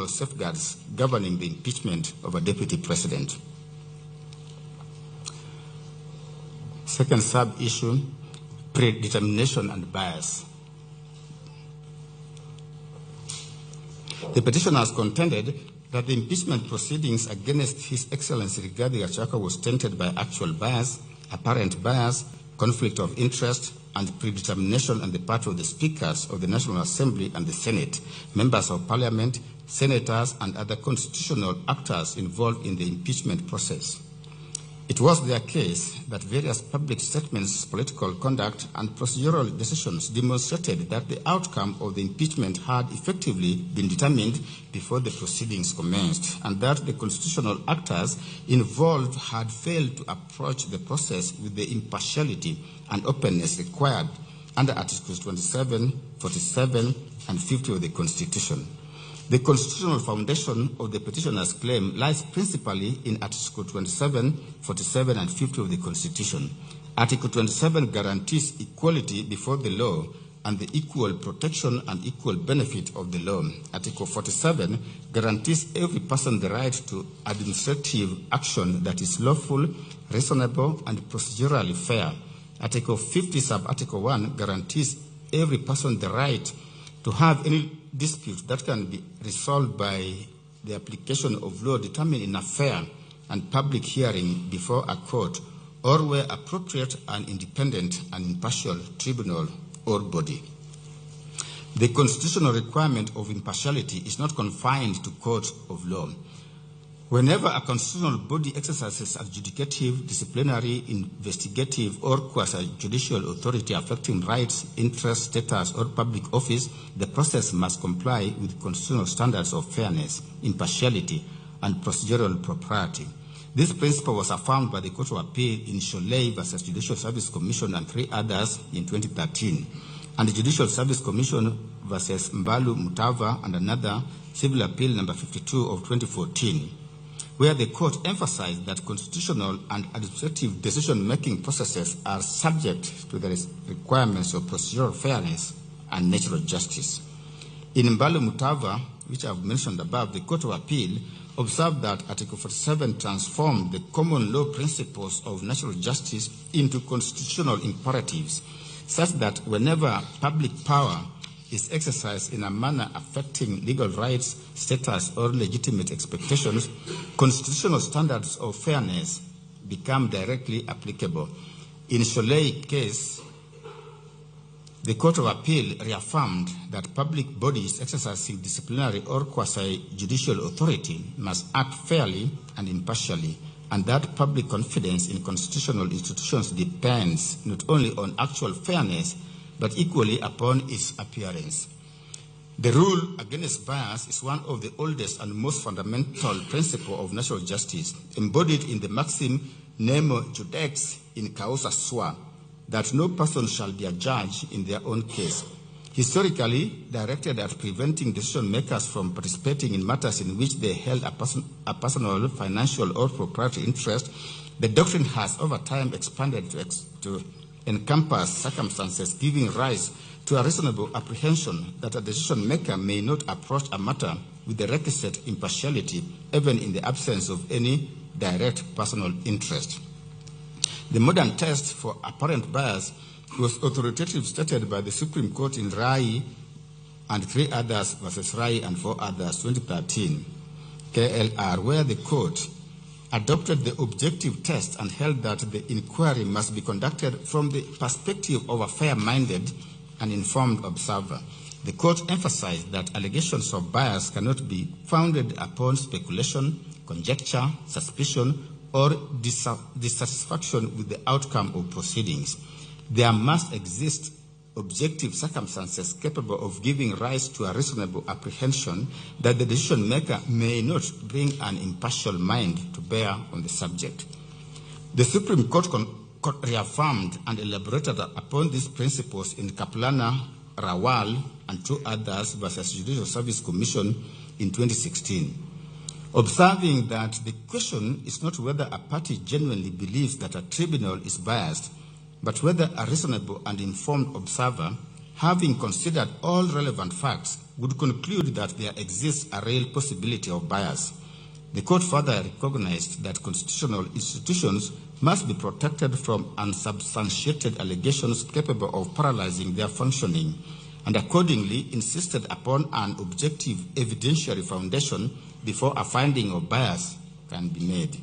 constitutional safeguards governing the impeachment of a deputy president. Second sub-issue, predetermination and bias. The petitioners contended that the impeachment proceedings against His Excellency Rigathi Gachagua was tainted by actual bias, apparent bias, conflict of interest, and predetermination on the part of the speakers of the National Assembly and the Senate, members of Parliament, senators, and other constitutional actors involved in the impeachment process. It was their case that various public statements, political conduct, and procedural decisions demonstrated that the outcome of the impeachment had effectively been determined before the proceedings commenced, and that the constitutional actors involved had failed to approach the process with the impartiality and openness required under Articles 27, 47, and 50 of the Constitution. The constitutional foundation of the petitioner's claim lies principally in Article 27, 47, and 50 of the Constitution. Article 27 guarantees equality before the law and the equal protection and equal benefit of the law. Article 47 guarantees every person the right to administrative action that is lawful, reasonable, and procedurally fair. Article 50, sub-article 1 guarantees every person the right to have any dispute that can be resolved by the application of law determined in a fair and public hearing before a court or where appropriate and independent and impartial tribunal or body. The constitutional requirement of impartiality is not confined to courts of law. Whenever a constitutional body exercises adjudicative, disciplinary, investigative, or quasi-judicial authority affecting rights, interests, status, or public office, the process must comply with constitutional standards of fairness, impartiality, and procedural propriety. This principle was affirmed by the Court of Appeal in Sholei v. Judicial Service Commission and 3 others in 2013, and the Judicial Service Commission v. Mbalu Mutava and another Civil Appeal number 52 of 2014. Where the court emphasized that constitutional and administrative decision-making processes are subject to the requirements of procedural fairness and natural justice. In Mbalo Mutava, which I have mentioned above, the Court of Appeal observed that Article 47 transformed the common law principles of natural justice into constitutional imperatives, such that whenever public power is exercised in a manner affecting legal rights, status, or legitimate expectations, constitutional standards of fairness become directly applicable. In Sholei case, the Court of Appeal reaffirmed that public bodies exercising disciplinary or quasi-judicial authority must act fairly and impartially, and that public confidence in constitutional institutions depends not only on actual fairness, but equally upon its appearance. The rule against bias is one of the oldest and most fundamental principles of natural justice, embodied in the maxim nemo judex in causa sua, that no person shall be a judge in their own case. Historically directed at preventing decision makers from participating in matters in which they held a personal, financial, or proprietary interest, the doctrine has over time expanded to encompass circumstances giving rise to a reasonable apprehension that a decision maker may not approach a matter with the requisite impartiality, even in the absence of any direct personal interest. The modern test for apparent bias was authoritatively stated by the Supreme Court in Rai and 3 others versus Rai and 4 others, 2013, KLR, where the court adopted the objective test and held that the inquiry must be conducted from the perspective of a fair-minded and informed observer. The court emphasized that allegations of bias cannot be founded upon speculation, conjecture, suspicion, or dissatisfaction with the outcome of proceedings. There must exist objective circumstances capable of giving rise to a reasonable apprehension that the decision maker may not bring an impartial mind to bear on the subject. The Supreme Court reaffirmed and elaborated upon these principles in Kaplana, Rawal, and 2 others versus Judicial Service Commission in 2016, observing that the question is not whether a party genuinely believes that a tribunal is biased, but whether a reasonable and informed observer having considered all relevant facts, would conclude that there exists a real possibility of bias. The court further recognized that constitutional institutions must be protected from unsubstantiated allegations capable of paralyzing their functioning, and accordingly insisted upon an objective evidentiary foundation before a finding of bias can be made.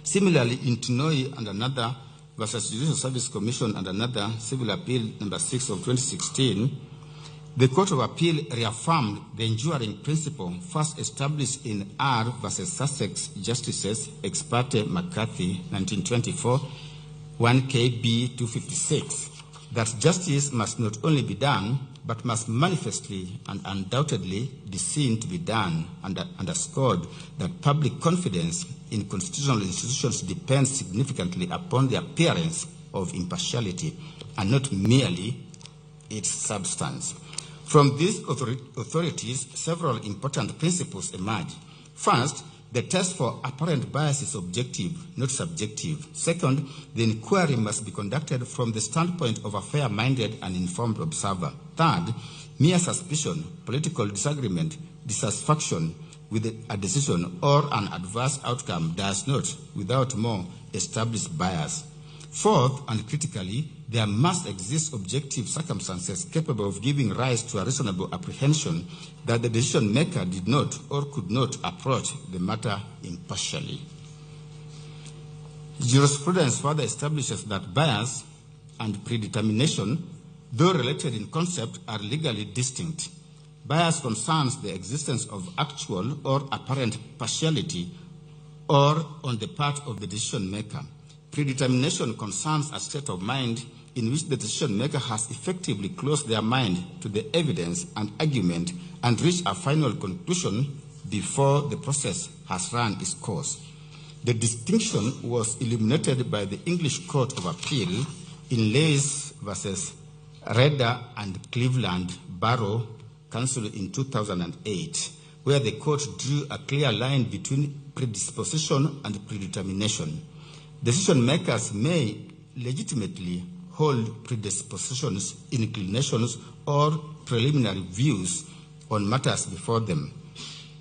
Similarly, in Tunoi and another versus Judicial Service Commission and another Civil Appeal number 6 of 2016, the Court of Appeal reaffirmed the enduring principle first established in R versus Sussex Justices Ex parte McCarthy, 1924, 1 KB 256, that justice must not only be done, but must manifestly and undoubtedly be seen to be done, and underscored that public confidence in constitutional institutions depends significantly upon the appearance of impartiality and not merely its substance. From these authorities, several important principles emerge. First, the test for apparent bias is objective, not subjective. Second, the inquiry must be conducted from the standpoint of a fair-minded and informed observer. Third, mere suspicion, political disagreement, dissatisfaction with a decision or an adverse outcome does not, without more, establish bias. Fourth, and critically, there must exist objective circumstances capable of giving rise to a reasonable apprehension that the decision maker did not or could not approach the matter impartially. Jurisprudence further establishes that bias and predetermination, though related in concept, are legally distinct. Bias concerns the existence of actual or apparent partiality or on the part of the decision maker. Predetermination concerns a state of mind in which the decision maker has effectively closed their mind to the evidence and argument and reached a final conclusion before the process has run its course. The distinction was illuminated by the English Court of Appeal in Lays versus Redder and Cleveland Borough Council in 2008, where the court drew a clear line between predisposition and predetermination. Decision makers may legitimately hold predispositions, inclinations, or preliminary views on matters before them.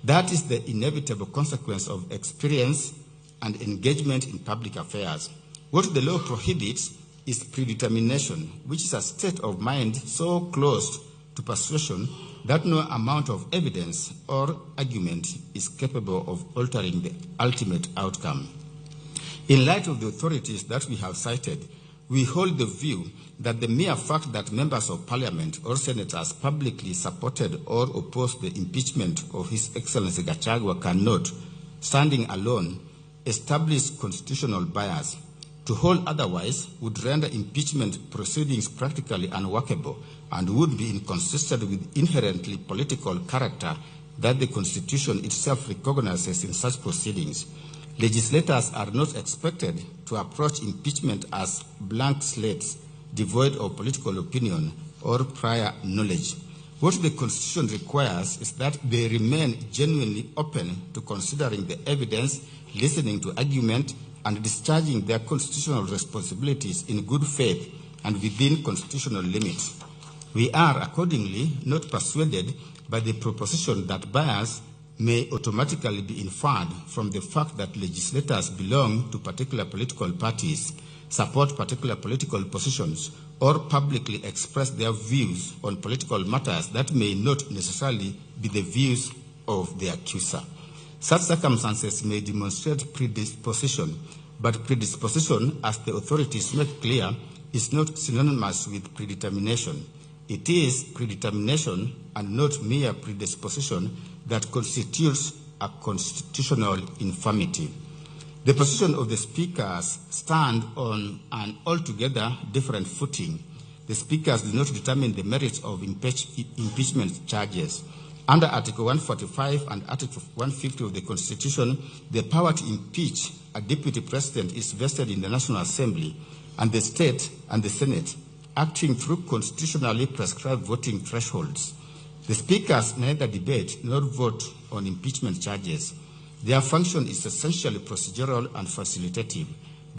That is the inevitable consequence of experience and engagement in public affairs. What the law prohibits is predetermination, which is a state of mind so close to persuasion that no amount of evidence or argument is capable of altering the ultimate outcome. In light of the authorities that we have cited, we hold the view that the mere fact that members of parliament or senators publicly supported or opposed the impeachment of His Excellency Gachagua cannot, standing alone, establish constitutional bias. To hold otherwise would render impeachment proceedings practically unworkable and would be inconsistent with inherently political character that the Constitution itself recognizes in such proceedings. Legislators are not expected to approach impeachment as blank slates, devoid of political opinion or prior knowledge. What the Constitution requires is that they remain genuinely open to considering the evidence, listening to argument, and discharging their constitutional responsibilities in good faith and within constitutional limits. We are accordingly not persuaded by the proposition that bias may automatically be inferred from the fact that legislators belong to particular political parties, support particular political positions, or publicly express their views on political matters that may not necessarily be the views of the accuser. Such circumstances may demonstrate predisposition, but predisposition, as the authorities make clear, is not synonymous with predetermination. It is predetermination and not mere predisposition that constitutes a constitutional infirmity. The position of the speakers stand on an altogether different footing. The speakers do not determine the merits of impeachment charges. Under Article 145 and Article 150 of the Constitution, the power to impeach a deputy president is vested in the National Assembly and the state and the Senate, acting through constitutionally prescribed voting thresholds. The speakers neither debate nor vote on impeachment charges. Their function is essentially procedural and facilitative.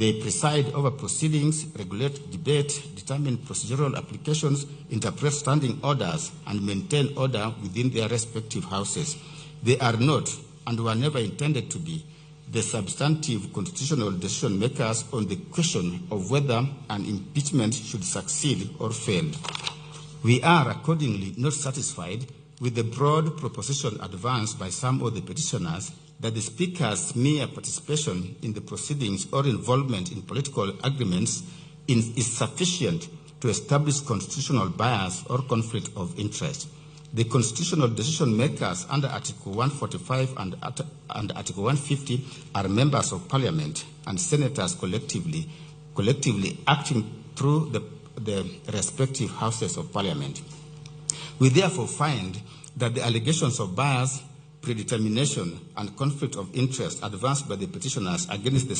They preside over proceedings, regulate debate, determine procedural applications, interpret standing orders, and maintain order within their respective houses. They are not, and were never intended to be, the substantive constitutional decision makers on the question of whether an impeachment should succeed or fail. We are accordingly not satisfied with the broad proposition advanced by some of the petitioners that the Speaker's mere participation in the proceedings or involvement in political agreements is sufficient to establish constitutional bias or conflict of interest. The constitutional decision makers under Article 145 and Article 150 are members of Parliament and senators collectively acting through the respective houses of Parliament. We therefore find that the allegations of bias, predetermination, and conflict of interest advanced by the petitioners against the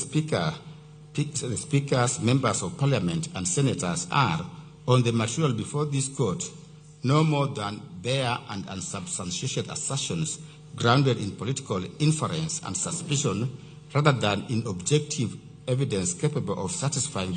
Speaker's members of Parliament and senators are, on the material before this court, no more than bare and unsubstantiated assertions grounded in political inference and suspicion rather than in objective evidence capable of satisfying